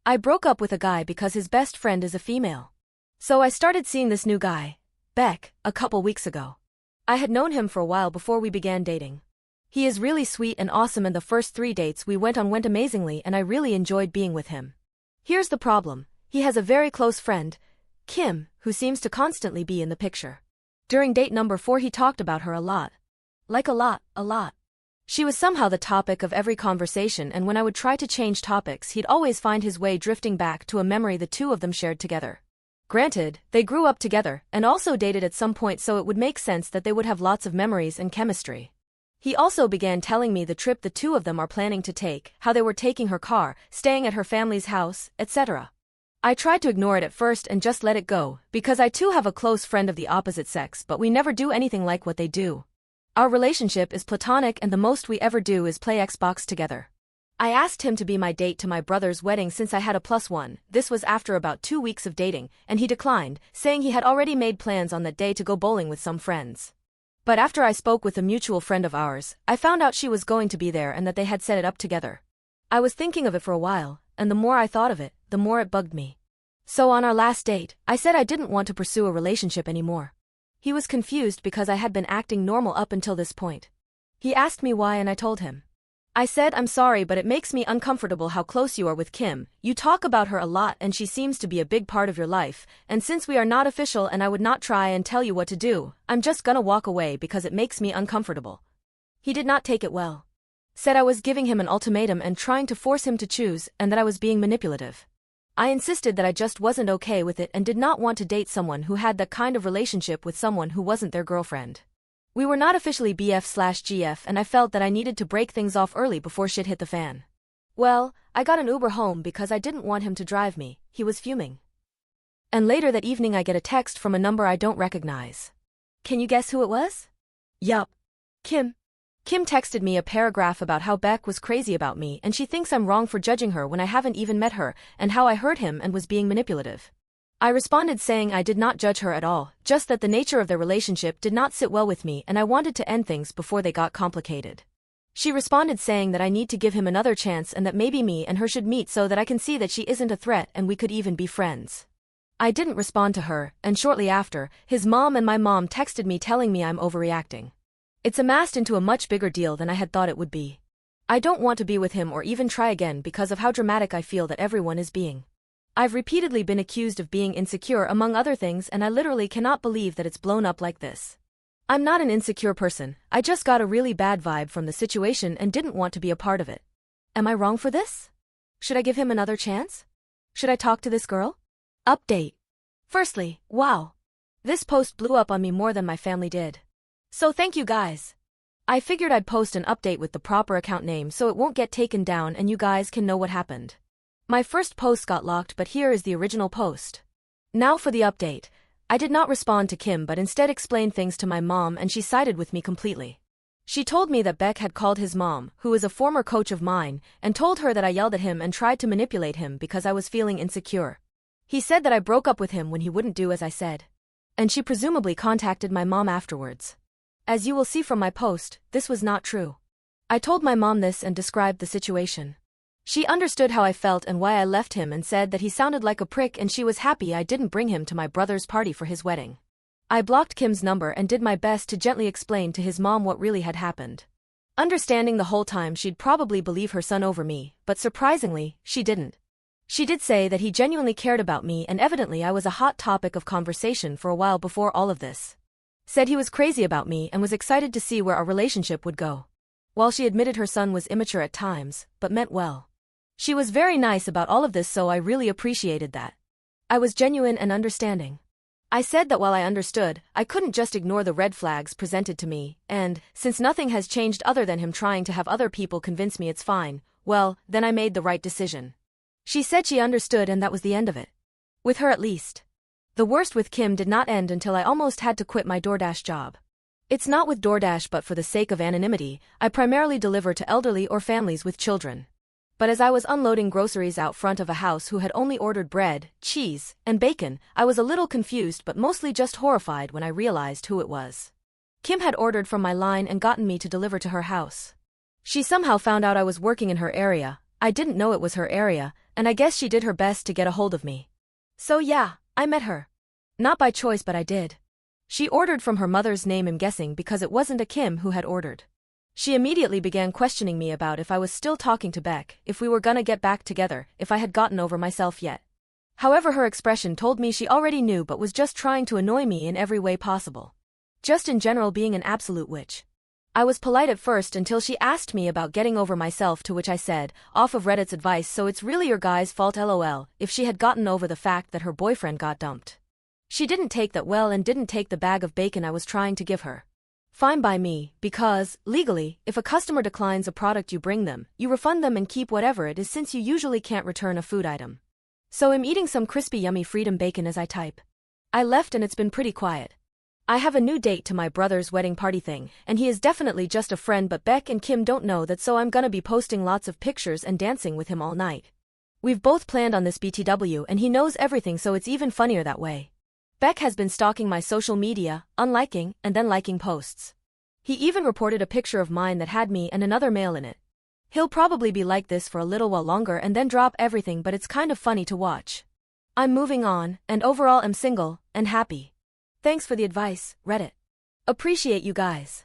I broke up with a guy because his best friend is a female. So I started seeing this new guy, Beck, a couple weeks ago. I had known him for a while before we began dating. He is really sweet and awesome, and the first 3 dates we went on went amazingly, and I really enjoyed being with him. Here's the problem. He has a very close friend, Kim, who seems to constantly be in the picture. During date number 4 he talked about her a lot. Like a lot. She was somehow the topic of every conversation, and when I would try to change topics he'd always find his way drifting back to a memory the two of them shared together. Granted, they grew up together, and also dated at some point, so it would make sense that they would have lots of memories and chemistry. He also began telling me the trip the two of them are planning to take, how they were taking her car, staying at her family's house, etc. I tried to ignore it at first and just let it go, because I too have a close friend of the opposite sex, but we never do anything like what they do. Our relationship is platonic, and the most we ever do is play Xbox together. I asked him to be my date to my brother's wedding since I had a +1. This was after about 2 weeks of dating, and he declined, saying he had already made plans on that day to go bowling with some friends. But after I spoke with a mutual friend of ours, I found out she was going to be there and that they had set it up together. I was thinking of it for a while, and the more I thought of it, the more it bugged me. So on our last date, I said I didn't want to pursue a relationship anymore. He was confused because I had been acting normal up until this point. He asked me why, and I told him. I said, I'm sorry, but it makes me uncomfortable how close you are with Kim. You talk about her a lot and she seems to be a big part of your life, and since we are not official and I would not try and tell you what to do, I'm just gonna walk away because it makes me uncomfortable. He did not take it well. Said I was giving him an ultimatum and trying to force him to choose, and that I was being manipulative. I insisted that I just wasn't okay with it and did not want to date someone who had that kind of relationship with someone who wasn't their girlfriend. We were not officially BF/GF, and I felt that I needed to break things off early before shit hit the fan. Well, I got an Uber home because I didn't want him to drive me. He was fuming. And later that evening I get a text from a number I don't recognize. Can you guess who it was? Yup. Kim. Kim texted me a paragraph about how Beck was crazy about me and she thinks I'm wrong for judging her when I haven't even met her, and how I hurt him and was being manipulative. I responded saying I did not judge her at all, just that the nature of their relationship did not sit well with me and I wanted to end things before they got complicated. She responded saying that I need to give him another chance and that maybe me and her should meet so that I can see that she isn't a threat and we could even be friends. I didn't respond to her, and shortly after, his mom and my mom texted me telling me I'm overreacting. It's amassed into a much bigger deal than I had thought it would be. I don't want to be with him or even try again because of how dramatic I feel that everyone is being. I've repeatedly been accused of being insecure among other things, and I literally cannot believe that it's blown up like this. I'm not an insecure person, I just got a really bad vibe from the situation and didn't want to be a part of it. Am I wrong for this? Should I give him another chance? Should I talk to this girl? Update. Firstly, wow. This post blew up on me more than my family did. So thank you guys. I figured I'd post an update with the proper account name so it won't get taken down and you guys can know what happened. My first post got locked, but here is the original post. Now for the update. I did not respond to Kim but instead explained things to my mom, and she sided with me completely. She told me that Beck had called his mom, who is a former coach of mine, and told her that I yelled at him and tried to manipulate him because I was feeling insecure. He said that I broke up with him when he wouldn't do as I said. And she presumably contacted my mom afterwards. As you will see from my post, this was not true. I told my mom this and described the situation. She understood how I felt and why I left him and said that he sounded like a prick, and she was happy I didn't bring him to my brother's party for his wedding. I blocked Kim's number and did my best to gently explain to his mom what really had happened. Understanding the whole time she'd probably believe her son over me, but surprisingly, she didn't. She did say that he genuinely cared about me, and evidently I was a hot topic of conversation for a while before all of this. Said he was crazy about me and was excited to see where our relationship would go. While she admitted her son was immature at times, but meant well. She was very nice about all of this, so I really appreciated that. I was genuine and understanding. I said that while I understood, I couldn't just ignore the red flags presented to me, and, since nothing has changed other than him trying to have other people convince me it's fine, well, then I made the right decision. She said she understood, and that was the end of it. With her at least. The worst with Kim did not end until I almost had to quit my DoorDash job. It's not with DoorDash, but for the sake of anonymity, I primarily deliver to elderly or families with children. But as I was unloading groceries out front of a house who had only ordered bread, cheese, and bacon, I was a little confused but mostly just horrified when I realized who it was. Kim had ordered from my line and gotten me to deliver to her house. She somehow found out I was working in her area. I didn't know it was her area, and I guess she did her best to get a hold of me. So yeah, I met her. Not by choice, but I did. She ordered from her mother's name, I'm guessing because it wasn't a Kim who had ordered. She immediately began questioning me about if I was still talking to Beck, if we were gonna get back together, if I had gotten over myself yet. However, her expression told me she already knew but was just trying to annoy me in every way possible. Just in general being an absolute witch. I was polite at first until she asked me about getting over myself, to which I said, off of Reddit's advice, so it's really your guy's fault lol, if she had gotten over the fact that her boyfriend got dumped. She didn't take that well and didn't take the bag of bacon I was trying to give her. Fine by me, because, legally, if a customer declines a product you bring them, you refund them and keep whatever it is, since you usually can't return a food item. So I'm eating some crispy yummy freedom bacon as I type. I left and it's been pretty quiet. I have a new date to my brother's wedding party thing, and he is definitely just a friend, but Beck and Kim don't know that, so I'm gonna be posting lots of pictures and dancing with him all night. We've both planned on this BTW and he knows everything, so it's even funnier that way. Beck has been stalking my social media, unliking and then liking posts. He even reported a picture of mine that had me and another male in it. He'll probably be like this for a little while longer and then drop everything, but it's kind of funny to watch. I'm moving on, and overall I'm single and happy. Thanks for the advice, Reddit. Appreciate you guys.